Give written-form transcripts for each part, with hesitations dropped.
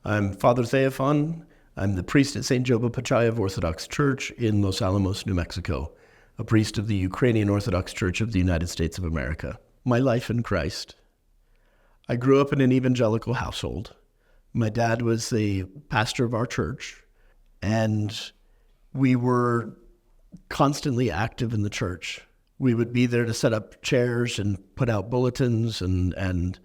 I'm Father Theophan. I'm the priest at St. Joe Pochaiv Orthodox Church in Los Alamos, New Mexico, a priest of the Ukrainian Orthodox Church of the United States of America. My life in Christ. I grew up in an evangelical household. My dad was the pastor of our church, and we were constantly active in the church. We would be there to set up chairs and put out bulletins and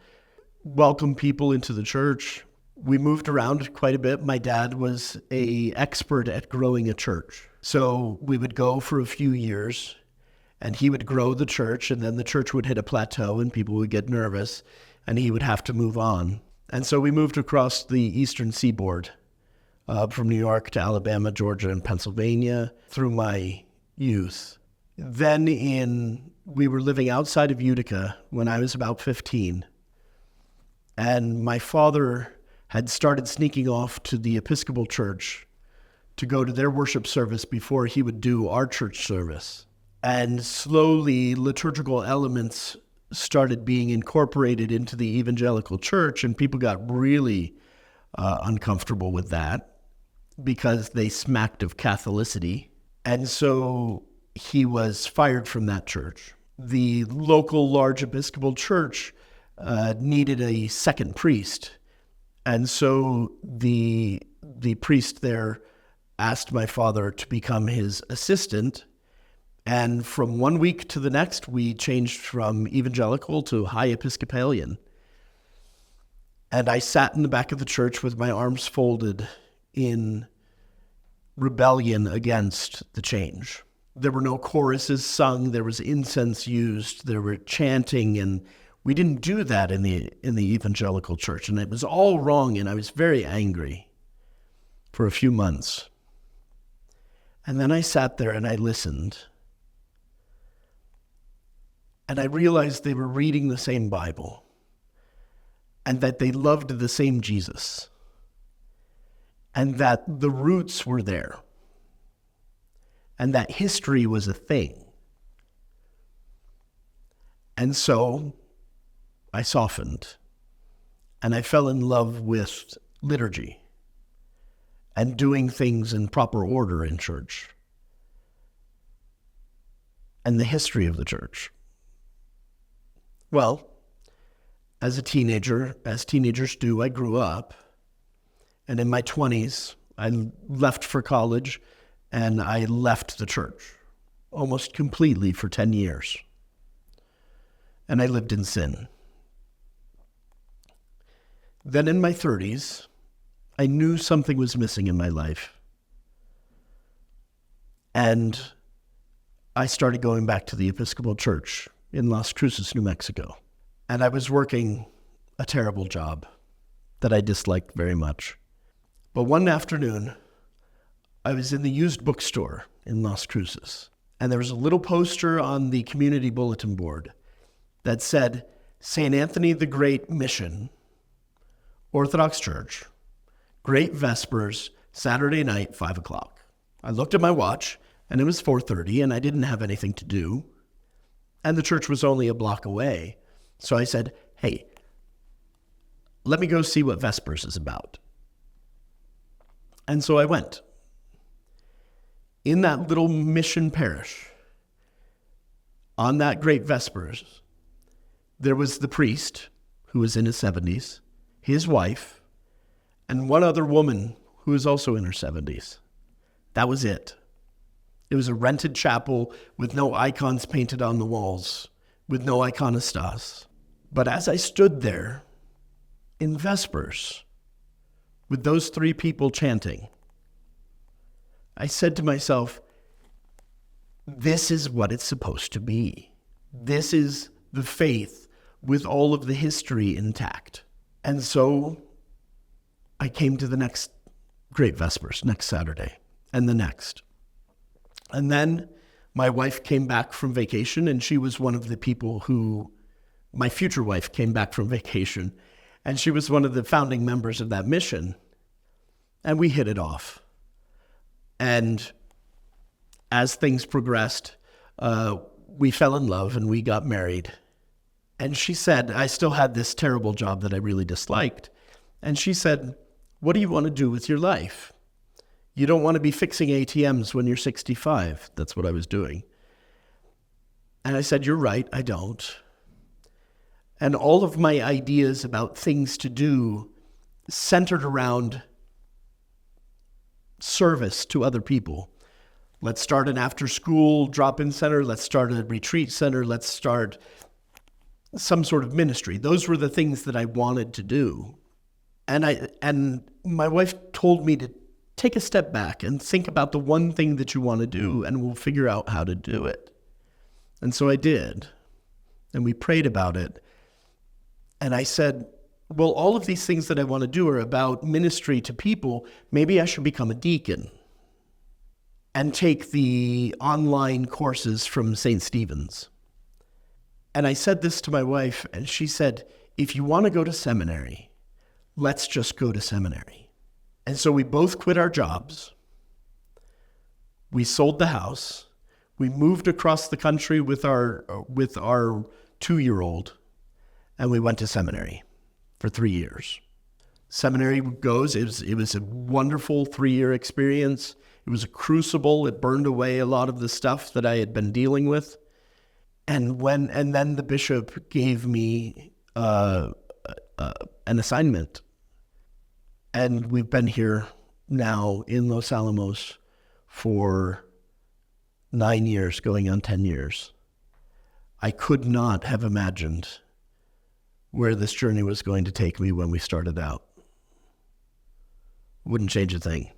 welcome people into the church. We moved around quite a bit. My dad was an expert at growing a church. So we would go for a few years, and he would grow the church, and then the church would hit a plateau, and people would get nervous, and he would have to move on. And so we moved across the eastern seaboard, from New York to Alabama, Georgia, and Pennsylvania through my youth. Then we were living outside of Utica when I was about 15. And my father had started sneaking off to the Episcopal Church to go to their worship service before he would do our church service. And slowly, liturgical elements started being incorporated into the evangelical church, and people got really uncomfortable with that because they smacked of Catholicity. And so he was fired from that church. The local large Episcopal church needed a second priest. And so the priest there asked my father to become his assistant. And from one week to the next, we changed from evangelical to high Episcopalian. And I sat in the back of the church with my arms folded in rebellion against the change. There were no choruses sung, there was incense used, there were chanting, and we didn't do that in the evangelical church, and it was all wrong, and I was very angry for a few months. And then I sat there and I listened, and I realized they were reading the same Bible, and that they loved the same Jesus, and that the roots were there, and that history was a thing. And so I softened, and I fell in love with liturgy and doing things in proper order in church and the history of the church. Well, as teenagers do, I grew up, and in my 20s, I left for college, and I left the church almost completely for 10 years, and I lived in sin. Then in my 30s, I knew something was missing in my life. And I started going back to the Episcopal Church in Las Cruces, New Mexico. And I was working a terrible job that I disliked very much. But one afternoon, I was in the used bookstore in Las Cruces, and there was a little poster on the community bulletin board that said, St. Anthony the Great Mission, Orthodox Church, Great Vespers, Saturday night, 5 o'clock. I looked at my watch, and it was 4:30, and I didn't have anything to do. And the church was only a block away. So I said, hey, let me go see what Vespers is about. And so I went. In that little mission parish, on that Great Vespers, there was the priest, who was in his 70s, his wife, and one other woman who was also in her 70s. That was it. It was a rented chapel with no icons painted on the walls, with no iconostas. But as I stood there in Vespers with those three people chanting, I said to myself, this is what it's supposed to be. This is the faith with all of the history intact. And so I came to the next Great Vespers, next Saturday, and the next. And then my wife came back from vacation, and she was one of the people my future wife came back from vacation, and she was one of the founding members of that mission. And we hit it off. And as things progressed, we fell in love and we got married. And she said, I still had this terrible job that I really disliked. And she said, what do you want to do with your life? You don't want to be fixing ATMs when you're 65. That's what I was doing. And I said, you're right, I don't. And all of my ideas about things to do centered around service to other people. Let's start an after-school drop-in center. Let's start a retreat center. Let's start some sort of ministry. Those were the things that I wanted to do. And my wife told me to take a step back and think about the one thing that you want to do, and we'll figure out how to do it. And so I did. And we prayed about it. And I said, well, all of these things that I want to do are about ministry to people. Maybe I should become a deacon and take the online courses from St. Stephen's. And I said this to my wife, and she said, if you want to go to seminary, let's just go to seminary. And so we both quit our jobs. We sold the house. We moved across the country with our 2-year-old, and we went to seminary for 3 years. Seminary goes, it was a wonderful 3-year experience. It was a crucible. It burned away a lot of the stuff that I had been dealing with. And then the bishop gave me an assignment. And we've been here now in Los Alamos for 9 years, going on 10 years. I could not have imagined where this journey was going to take me when we started out. Wouldn't change a thing.